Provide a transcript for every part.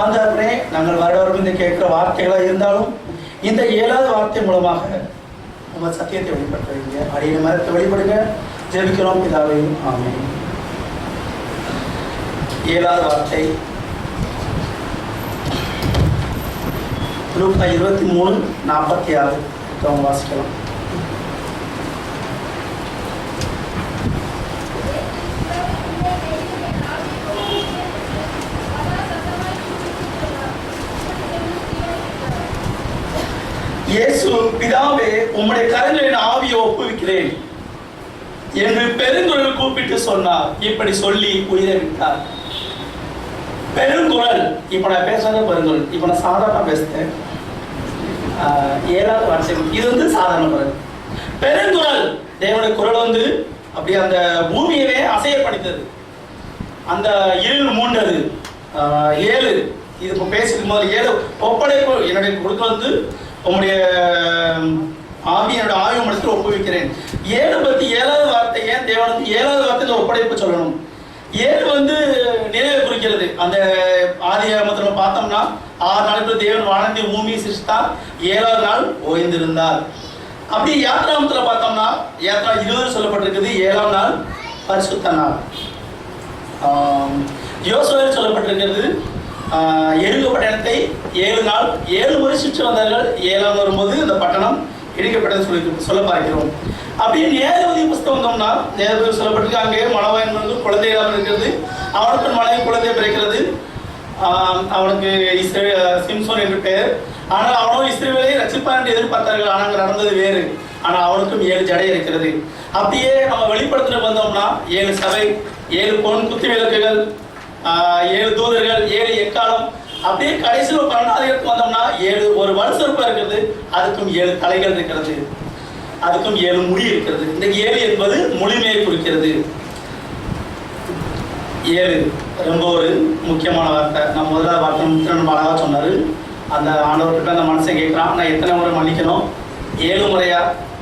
ஆண்டவரே, நாங்கள் வருடவரும் இந்த கேட்கிற வார்த்தைகளாக இருந்தாலும் இந்த 7வது வார்த்தை மூலமாக உங்கள் சத்தியத்தை வெளிப்படுத்துவீங்க. அடிய மரத்தை வெளிப்படுங்க. ஜெபிக்கிறோம் பிதாவே, ஆமென். 7வது வார்த்தை லூக்கா 23:46 வாசிக்கலாம். இயேசு, பிதாவே, உம்முடைய கரங்களின் ஆவியை ஒப்புவிக்கிறேன் என்று பெருங்குரல் கூப்பிட்டு சொன்னார். இப்படி சொல்லி உயிரை விட்டார். பெருங்குரல், இப்ப நான் பேசுறது பெருங்குரல். இப்ப நான் சாதாரண பேசுறேன். 7வது வார்த்தை இது சாதாரண குரல். பெருங்குரல், தேவனுடைய குரல் அப்படியே அந்த பூமியவே அசையப்படுத்தது. அந்த இருள் மூண்டது. 7 இது இப்போ பேசிக்கும் போது 7 ஒப்படைப்பு என்னுடைய கொடுக்க உங்களுடைய ஆவி, என்னோட ஆவி மனசில் ஒப்புவிக்கிறேன். 7 பத்தி 7வது வார்த்தை ஏன் தேவனுக்கு 7வது வார்த்தையில ஒப்படைப்பு சொல்லணும்? 7 நினைவை குறிக்கிறது. அந்த ஆதியாகமத்துல பார்த்தோம்னா 6 நாளுக்கு தேவன் வானத்தை பூமியை சிருஷ்டித்தார், 7வது நாள் ஓய்ந்திருந்தார். அப்படி யாத்ராகமத்துல பார்த்தோம்னா யாத்ரா 20 சொல்லப்பட்டிருக்குது, 7ஆம் நாள் பரிசுத்த நாள். யோசுவாவில் சொல்லப்பட்டிருக்கிறது, எரிகோ பட்டணத்தை 7 நாள் 7 முறை சுற்றி வந்தார்கள். 7ஆம் வரும்போது இந்த பட்டணம் இடிக்கப்பட்டது சொல்ல பார்க்கிறோம். அப்படியே நியாயாதிபதி புஸ்தகம் வந்தோம்னா நியாயாதிபதி சொல்லப்பட்டிருக்கு, அங்கே மணவாயன் குழந்தை இல்லாமல் இருக்கிறது, அவனுக்கு மனைவி குழந்தை பிறக்கிறது. அவனுக்கு சிம்சோன் என்று பெயர். ஆனால் அவனும் இஸ்ரவேலை ரட்சிப்பான் என்று எதிர்பார்த்தார்கள். ஆனால் அங்கே நடந்தது வேறு. ஆனால் அவனுக்கும் 7 ஜடை இருக்கிறது. அப்படியே நம்ம வெளிப்படுத்தின வந்தோம்னா 7 சபை, 7 பொன் குத்தி விளக்குகள், 7 தூதர்கள், 7 எக்காலம். அப்படியே கடைசியில் 12வது இடத்துக்கு வந்தோம்னா 7 ஒரு வருஷம் இருக்கிறது. அதுக்கும் 7 தலைகள் இருக்கிறது, அதுக்கும் 7 முடி இருக்கிறது. இந்த 7 என்பது முழுமையை குறிக்கிறது. 7 ரொம்ப ஒரு முக்கியமான வார்த்தை. நான் முதலாவது வார்த்தை முத்திரன் அழகா சொன்னாரு. அந்த ஆண்டவர்கிட்ட அந்த மனுஷன் கேட்கிறான், நான் எத்தனை முறை மன்னிக்கணும்? 7 முறையா?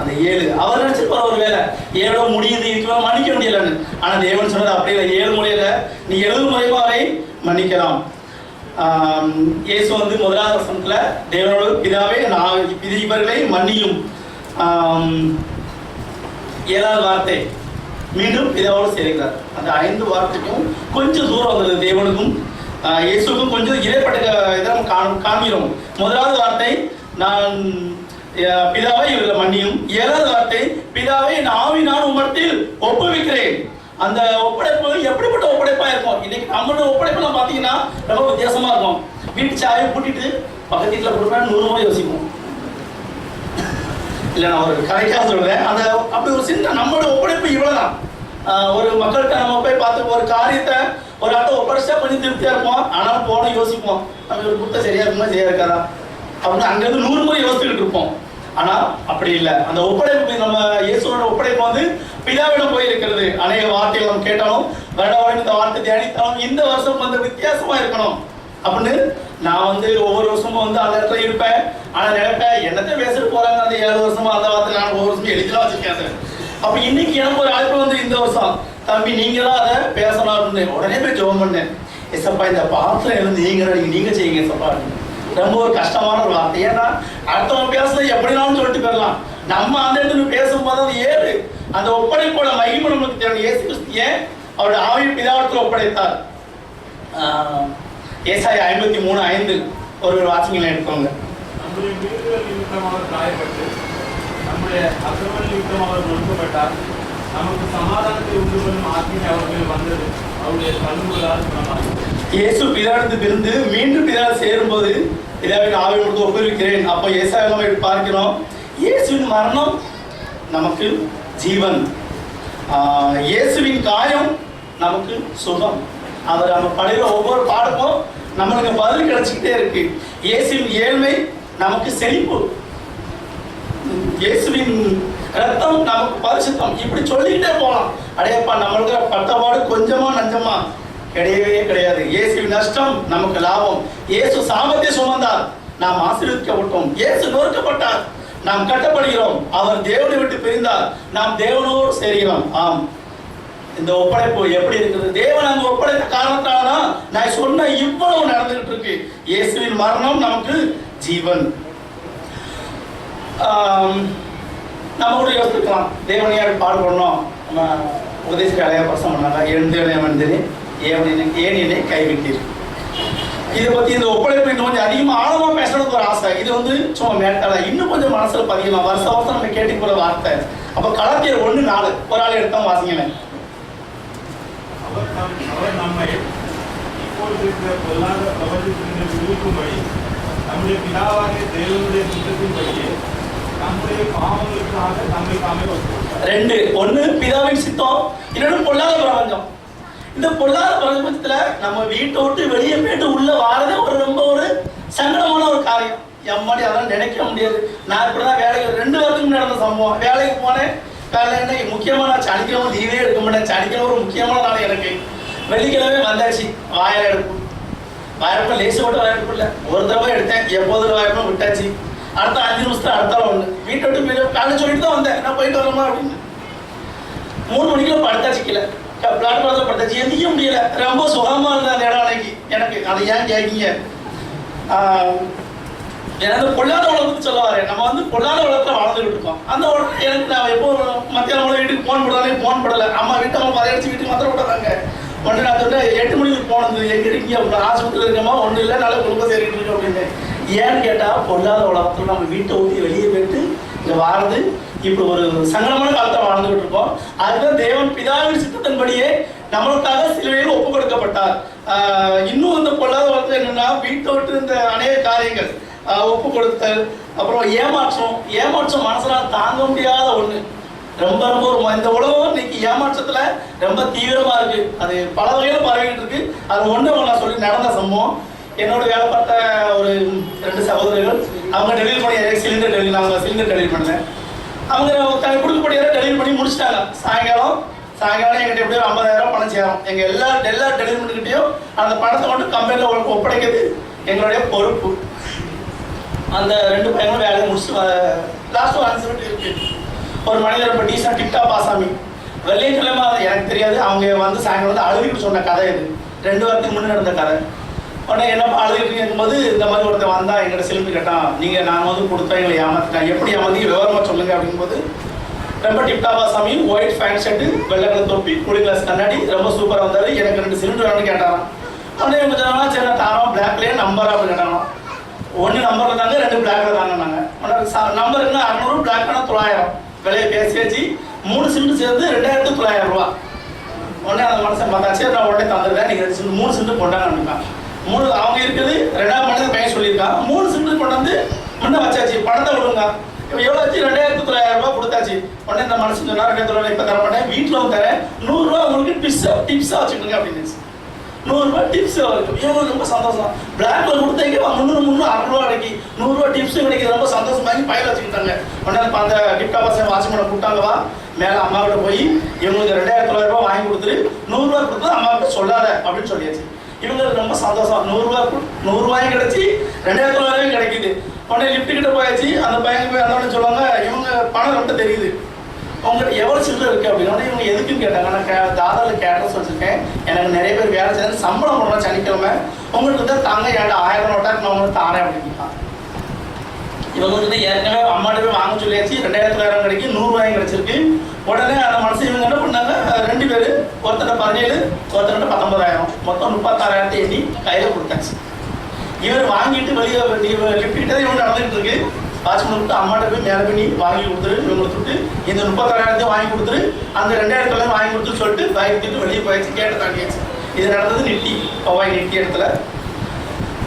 அந்த 7 அவர் நினைச்சிருப்பார் ஒரு வேலை 7 முடியுது, இதுக்கு மன்னிக்க முடியலன்னு. ஆனா தேவன் சொன்னது அப்படி இல்லை. 7 முறையில நீ 70 முறைவாவை மன்னிக்கலாம். இயேசு முதலாவது வசனத்துல தேவனோடு பிதாவே நான் இவர்களை மன்னியும். 7வது வார்த்தை மீண்டும் பிதாவோடு சேர்க்கிறார். அந்த 5 வார்த்தைக்கும் கொஞ்சம் தூரம் வந்தது. தேவனுக்கும் இயேசுக்கும் கொஞ்சம் இடைப்பட்ட இதெல்லாம் காண்கிறோம். முதலாவது வார்த்தை நான் பிதாவை இவர்களை மன்னியும். 7வது வார்த்தை பிதாவை ஆவி நான் உம்மிடத்தில் ஒப்புவிக்கிறேன். அந்த ஒப்படைப்பு எப்படிப்பட்ட ஒப்படைப்பா இருக்கும்? இன்னைக்கு நம்மளோட ஒப்படைப்புலாம் பார்த்தீங்கன்னா ரொம்ப வித்தியாசமா இருக்கும். வீட்டு சாயை கூட்டிட்டு பக்கத்து வீட்டில் கொடுப்பேன் 100 முறை யோசிப்போம். இல்லை, நான் ஒரு கதைக்காக சொல்றேன். அந்த அப்படி ஒரு சின்ன நம்மளோட ஒப்படைப்பு இவ்வளவுதான். ஒரு மக்கள்கிட்ட நம்ம போய் பார்த்து ஒரு காரியத்தை ஒரு ஆட்டை ஒப்படைச்சா கொஞ்சம் திருப்தியா இருப்போம். ஆனாலும் போன யோசிப்போம், நம்ம ஒரு குட்டை சரியா இருக்குமா சரியா இருக்காதா அப்படின்னு அங்கிருந்து 100 முறை யோசிச்சுக்கிட்டு இருப்போம். ஆனா அப்படி இல்லை. அந்த ஒப்படைப்பு நம்ம இயேசுவோட ஒப்படைப்பு பிதாவிடம் போயிருக்கிறது. அநேக வார்த்தைகள் நம்ம கேட்டாலும் வருடம் இந்த வார்த்தை தியானித்தாலும் இந்த வருஷம் வித்தியாசமா இருக்கணும் அப்படின்னு நான் ஒவ்வொரு வருஷமும் அந்த இடத்துல இருப்பேன். ஆனா நினைப்பேன், என்னத்தை பேசிட்டு போறாங்க அந்த 7 வருஷமா அந்த வார்த்தை நான் ஒவ்வொரு வருஷமும் எழுதிலாம் வச்சிருக்கேன். அப்ப இன்னைக்கு எனக்கு ஒரு அழைப்பு இந்த வருஷம், தம்பி நீங்க தான் அதை பேசணும் அப்படின்னு உடனே போய் ஜெபம் பண்ணேன். எசப்பா இந்த பாத்திரம் நீங்க செய்யுங்க எசப்பா. ரொம்ப ஒரு கஷ்டமான ஒரு வார்த்தை. ஏன்னா அடுத்தவங்க பேசுறது எப்படினாலும் சொல்லிட்டு போயிடலாம். நம்ம அந்த இடத்துல பேசும்போது அது 7 அந்த ஒப்படைப்போட மகிமை நமக்கு தேவை. இயேசு கிறிஸ்து ஏன் அவருடைய ஆவி பிதாவிடத்தில் ஒப்படைத்தார்? ஏசாயா 53:5 ஒரு வாசிங்களை எடுத்துக்கோங்க. நம்முடைய மீறுதல் நிமித்தம் அவர் காயப்பட்டு நம்முடைய அக்கிரமங்கள் நிமித்தம் அவர் நொறுக்கப்பட்டார். நமக்கு சமாதானத்தை உண்டு பண்ணும் ஆக்கினை அவர்கள் வந்தது, அவருடைய கண்ணுகளால் குணமானது. இயேசு பிதாவிடத்திலிருந்து மீண்டும் பிதாவில் சேரும்போது பிதாவின் ஆவி கொடுத்து ஒப்புவிக்கிறேன். அப்போ ஏசாயாவை நம்ம பார்க்கிறோம். இயேசுவின் மரணம் நமக்கு ஜீவன், இயேசுவின் காயம் நமக்கு சுகம். அவர் நம்ம படையில ஒவ்வொரு பாடமும் நம்மளுக்கு பதில் கிடைச்சிக்கிட்டே இருக்கு. இயேசுவின் ஏழ்மை நமக்கு செழிப்பு, இயேசுவின் ரத்தம் நமக்கு பரிசுத்தம். இப்படி சொல்லிக்கிட்டே போகலாம். அடையப்பா நம்மளுக்கு பட்டபாடு கொஞ்சமா நஞ்சமா கிடையவே கிடையாது. இயேசுவின் நஷ்டம் நமக்கு லாபம். இயேசு சாபத்தை சுமந்தார், நாம் ஆசீர்வதிக்கப்பட்டோம். இயேசு நொறுக்கப்பட்டார், நாம் கட்டப்படுகிறோம். அவர் தேவனை விட்டு பிரிந்தார், நாம் தேவனோடு சேர்கிறோம். ஆம், இந்த ஒப்படைப்பு எப்படி இருக்குது? தேவன் அங்க ஒப்படைத்த காரணத்தாலதான் நான் சொன்ன இவ்வளவு நடந்துகிட்டு இருக்கு. இயேசுவின் மரணம் நமக்கு ஜீவன். நம்ம கூட யோசிக்கலாம், தேவனையா பாடுபடணும். நம்ம உபதேச அலையா பிரசம் பண்ணாங்க, எழுந்தேனே ஏன் என்னை கைவிட்டீர். இதை பத்தி இந்த ஒப்படைப்பு இன்னும் கொஞ்சம் அதிகமா ஆழமா பேசணும்னு ஒரு ஆசை. இது சும்மா மேட்டால இன்னும் கொஞ்சம் மனசுல பதிக்கலாம். வருஷம் வருஷம் நம்ம கேட்டு போற வார்த்தை. அப்ப கலாத்தியர் 1:4 ஒரு ஆள் எடுத்தா வாசிங்களேன். அவர் நம்மை இப்பொழுது இருக்கிற பொல்லாத பிரபஞ்சத்திலிருந்து விடுவிக்கும்படி நம்முடைய பிதாவாகிய தேவனுடைய சித்தத்தின்படியே நம்முடைய பாவங்களுக்காக நம்மை தாமே ஒப்புக்கொடுத்தார். 2 ஒண்ணு பிதாவின் சித்தம், இன்னொன்று பொல்லாத பிரபஞ்சம். இந்த பொல்லாத பிரபஞ்சத்துல நம்ம வீட்டை விட்டு வெளியே போயிட்டு உள்ள வாரதே ரொம்ப சங்கடமான ஒரு காரியம். எம்மாடி அதெல்லாம் நினைக்க முடியாது. நான் இப்படிதான் வேலைக்கு 2 வருஷத்துக்கு நடந்த சம்பவம். வேலைக்கு போனேன். காலையில முக்கியமான சனிக்கிழமை லீவே எடுக்க மாட்டேன். சனிக்கிழமை ஒரு முக்கியமான நாள் எனக்கு. வெள்ளிக்கிழமை வந்தாச்சு. வாயில எடுப்பு லேசு மட்டும் வாயிலெடுப்பு இல்லை. ஒரு தடவை எடுத்தேன், எப்போது வாய்ப்பும் விட்டாச்சு. அடுத்த 5 நிமிஷத்துல அடுத்த ஒண்ணு வீட்டை விட்டு காலையில் சொல்லிட்டு தான் வந்தேன், நான் போயிட்டு வரமா அப்படின்னு. 3 மணிக்குள்ள படுத்தாச்சு. கீழே பிளாட்பாரத்தில் படுத்தாச்சு. எந்திக்க முடியல. ரொம்ப சுகமா இருந்தது அந்த இடம் அன்னைக்கு எனக்கு. அதை ஏன் கேட்கீங்க? எனக்கு பொல்லாத உலகத்துக்கு சொல்ல வரேன். நம்ம பொல்லாத உலகத்துல வாழ்ந்துகிட்டு இருக்கோம். அந்த உலகம் எனக்கு நான் எப்போ மத்தியானம் வீட்டுக்கு போன் போடாலே போன் போடலை. அம்மா வீட்டை அவங்க பதையடிச்சு வீட்டுக்கு மாத்திரம் விடாதாங்க. ஒன்று நான் சொன்னேன் 8 மணிக்கு போனது எங்க இருக்கீங்க அப்படின்னு. ஆஸ்பத்திரியில் இருக்கமா ஒன்றும் இல்லை, நல்லா குடும்பம் சேரிட்டு இருக்கோம் அப்படின்னு. ஏன்னு கேட்டா பொல்லாத உலகத்துல நம்ம வீட்டை ஊற்றி வெளியே போயிட்டு இங்க வாரது இப்படி ஒரு சங்கடமான காலத்தை வாழ்ந்துகிட்டு இருக்கோம். அதுதான் தேவன் பிதாவின் சித்தத்தின்படியே நம்மளுக்காக சிலுவையில் ஒப்பு கொடுக்கப்பட்டார். இன்னும் இந்த பொல்லாத உலகத்துல என்னன்னா வீட்டை விட்டு இந்த அநேக காரியங்கள் ஒப்பு கொடுத்தல், அப்புறம் ஏமாற்றம் மனசுலாம் தாங்க முடியாத ஒண்ணு. ரொம்ப இந்த உலகம் இன்னைக்கு ஏமாற்றத்துல ரொம்ப தீவிரமா இருக்கு. அது பல வகையில பரவிக்கிட்டு இருக்கு. அது ஒண்ணு நான் சொல்லி நடந்த சம்பவம். என்னோட வேலை பார்த்த ஒரு 2 சகோதரர்கள் அவங்க டெலிவரி பண்ணி சிலிண்டர் டெலிவரி பண்ணேன். அவங்க கொடுக்கப்படியாக டெலிவரி பண்ணி முடிச்சிட்டாங்க. சாயங்காலம் எங்கிட்ட எப்படியோ 50,000 பணம் சேரும். எங்க எல்லா டெலிவரி பண்ணிக்கிட்டையும் அந்த பணத்தை மட்டும் கம்பெனியில் ஒப்படைக்கிறது எங்களுடைய பொறுப்பு. அந்த 2 பையங்களும் வேலையை முடிச்சுட்டு லாஸ்ட் ஒரு அன்சர்ட்டி இருக்கு. ஒரு மனிதர் இப்போ டீசன் டிப்டா பாசாமி வெள்ளிக்கிழமை எனக்கு தெரியாது. அவங்க சாயங்காலம் அழுகிட்டு சொன்ன கதை இது. 2 வாரத்துக்கு முன்னே நடந்த கதை. உடனே என்னப்பா அழுகிட்டு இருக்கும்போது இந்த மாதிரி ஒருத்தர் வந்தா எங்கிட்ட சிலிண்டர் கேட்டான். நாங்கள் கொடுத்தோம், எங்களை ஏமாத்திட்டான். எப்படி ஏமாத்தி விவரமா சொல்லுங்க அப்படிங்கும்போது ரொம்ப டிப்டா பாசாமி, ஒயிட் ஃபேண்ட் ஷர்ட்டு, வெள்ளை கலர் தொப்பி, கூலிங் கிளாஸ் கண்ணாடி, ரொம்ப சூப்பராக வந்தாரு. எனக்கு 2 சிலிண்டர் வேணும்னு கேட்டாராம். உடனே கொஞ்சம் சரி தாரம் பிளாக்லேயே நம்பரா அப்படின்னு கேட்டாங்க. 1 நம்பர்ல தாங்க, 2 பிளாக்ல தாங்க. நம்பர் என்ன 600, பிளாக்னா 900. விலையை பேசி 3 சிலிண்டர் சேர்ந்து 2,900 ரூபா. உடனே அந்த மனுஷன் பார்த்தாச்சு, நான் உடனே தந்துடுறேன், நீங்கள் 3 சிலிண்டர் கொண்டாங்க. 3 அவங்க இருக்குது 2ஆம் மணி பையன் சொல்லியிருக்கான். 3 சிலிண்டர் கொண்டாந்து முன்ன வச்சாச்சு. பணத்தை கொடுங்க. இப்போ எவ்வளோ வச்சு 2,900 ரூபா கொடுத்தாச்சு. உடனே இந்த மனுஷன் சொன்னா 2,900 இப்போ தர மாட்டேன், வீட்டில் வந்து தரேன், 100 ரூபா உங்களுக்கு டிப்ஸாக வச்சுக்கோங்க அப்படின்னு. 100 ரூபா டிப்ஸ் இருக்கும். இவங்களுக்கு ரொம்ப சந்தோஷம். பிளாக்ல கொடுத்தீங்க 300 600 ரூபா கிடைக்கி 100 ரூபா டிப்ஸ் கிடைக்கிது. ரொம்ப சந்தோஷமாகி பையில வச்சுக்கிட்டாங்க. உடனே அந்த கிஃப்டா பசங்க வாட்ச்மேனை கூப்பிட்டாங்கவா மேலே அம்மா கிட்ட போய் இவங்களுக்கு 2,900 ரூபா வாங்கி கொடுத்துரு, 100 ரூபா கொடுத்து அம்மா கிட்ட சொல்லாத அப்படின்னு சொல்லியாச்சு. இவங்களுக்கு ரொம்ப சந்தோஷம். 100 ரூபாயும் கிடைச்சி 2,900 ரூபாயும் கிடைக்குது. உடனே லிஃப்ட் கிட்ட போயாச்சு. அந்த பையன் போய் அந்த சொல்லுவாங்க, இவங்க பணம் ரொம்ப தெரியுது, உங்கள்கிட்ட எவ்வளோ சில்லறை இருக்குது அப்படின்னா. இவங்க எதுக்குன்னு கேட்டாங்க. நான் தாதாவில் கேட்டஸ் வச்சுருக்கேன், எனக்கு நிறைய பேர் வேலை செய்ய சம்பளம் போடுறேன் சனிக்கிழமை, உங்களுக்கு தான் தாங்க ஏன்டா 1000 நோட்டா நான் உங்களுக்கு தாரேன் அப்படின்னா. இவங்களுக்கு ஏற்கனவே அம்மாட்ட போய் வாங்க சொல்லியாச்சு. 2,900 கிடைக்கும், 100 ரூபாயும் கிடைச்சிருக்கு. உடனே அந்த மனசு இவங்க என்ன பண்ணாங்க, 2 பேர் ஒருத்தட்ட 17 ஒருத்தட்ட 19,000 மொத்தம் 36,000 எண்ணி கையில் கொடுத்தாச்சு. இவர் வாங்கிட்டு வெளியே லிஃப்ட் கிட்டே இவங்க நடந்துகிட்டு இருக்கு. வாட்ச்மேன் விட்டு அம்மாட்ட போய் மேலே பண்ணி வாங்கி கொடுத்துரு, இவங்களை விட்டு இந்த 36,000 வாங்கி கொடுத்துரு, அந்த 2,000 வாங்கி கொடுத்துன்னு சொல்லிட்டு பைக் திட்டு வெளியே போயாச்சு. கேட்ட தாண்டியாச்சு. இது நடந்தது நிட்டி பவாய் நிட்டி இடத்துல.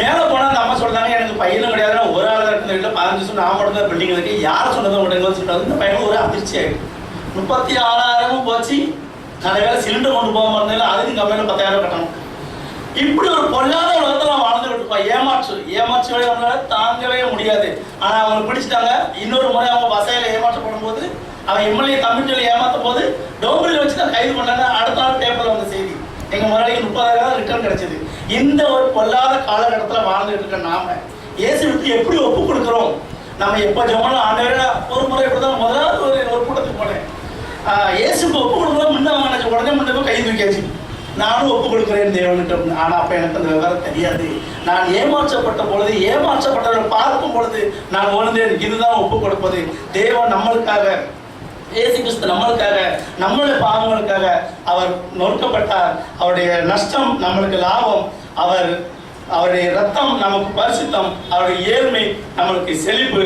மேலே போனால் அந்த அம்மா சொல்றாங்க, எனக்கு பையனும் கிடையாது, ஒரு ஆள் தான் இருந்த வீட்டில் 15 வருஷம் நான் மட்டும் தான் பில்டிங் இருக்கு, யாரை சொன்னதை உடனே சொல்லிட்டாங்க. இந்த பையனும் ஒரு அதிர்ச்சி ஆகிடும். 36,000 போச்சு. நிறைய வேலை சிலிண்டர் கொண்டு போக மாட்டேன், அதுக்கு கம்மியான 10,000 கட்டணும். இப்படி ஒரு பொல்லாத உலகத்துல வாழ்ந்துகிட்டு இருக்கோம். ஏமாற்று நம்மளால தாங்கவே முடியாது. ஆனா அவங்க பிடிச்சிட்டாங்க. இன்னொரு முறை அவங்க வசையில ஏமாற்றப்படும் போது, அவன் எம்எல்ஏ கமிட்டியில ஏமாற்றும் போது டோம்பரில் வச்சு தான் கைது பண்ணாங்க. அடுத்த நாள் பேப்பர்ல வந்த செய்தி, எங்க முதலாளிக்கு 30,000 ரிட்டர்ன் கிடைச்சது. இந்த ஒரு பொல்லாத காலகட்டத்தில் வாழ்ந்துட்டு இருக்க நாம இயேசுவுக்கு எப்படி ஒப்பு கொடுக்குறோம்? நம்ம எப்போ ஜெபம் ஆண்டவரே ஒரு முறை இப்படிதான் முதலாவது ஒரு கூட்டத்துக்கு போனேன். இயேசுக்கு ஒப்பு கொடுக்கும்போது முன்ன நினைச்ச உடனே முன்ன போய் கை தூக்கியாச்சு, நானும் ஒப்பு கொடுக்குறேன் தேவனுக்கு. ஆனால் அப்போ எனக்கு அந்த விவரம் தெரியாது. நான் ஏமாற்றப்பட்ட பொழுது, ஏமாற்றப்பட்டவர்களை பார்க்கும் பொழுது நான் உணர்ந்தேன், இதுதான் ஒப்பு கொடுப்பது. தேவன் நம்மளுக்காக, இயேசு கிறிஸ்து நம்மளுக்காக, நம்மளுடைய பாவங்களுக்காக அவர் நொறுக்கப்பட்டார். அவருடைய நஷ்டம் நம்மளுக்கு லாபம், அவருடைய ரத்தம் நமக்கு பரிசுத்தம், அவருடைய ஏழ்மை நம்மளுக்கு செழிப்பு.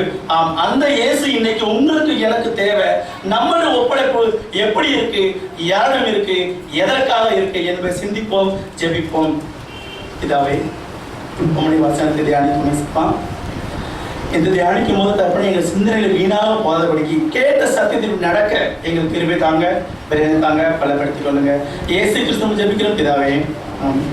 அந்த இயேசு இன்னைக்கு உங்களுக்கு எனக்கு தேவை. நம்மளுடைய ஒப்படைப்பு எப்படி இருக்கு, யாரும் இருக்கு, எதற்காக இருக்கு என்பதை சிந்திப்போம், ஜெபிப்போம். இதாவே உம்முடைய வசனத்தை தியானிப்போம். இந்த தியானிக்கும் போது தப்புன்னு எங்கள் சிந்தனையில் வீணாக போதபடிக்கு கேட்ட சத்தியத்தில் நடக்க எங்களுக்கு கிருபை தாங்க, பெரிய தாங்க, பலப்படுத்திக் கொள்ளுங்க. இயேசு கிறிஸ்துவை ஜெபிக்கிறோம் பிதாவே. ஆமென்.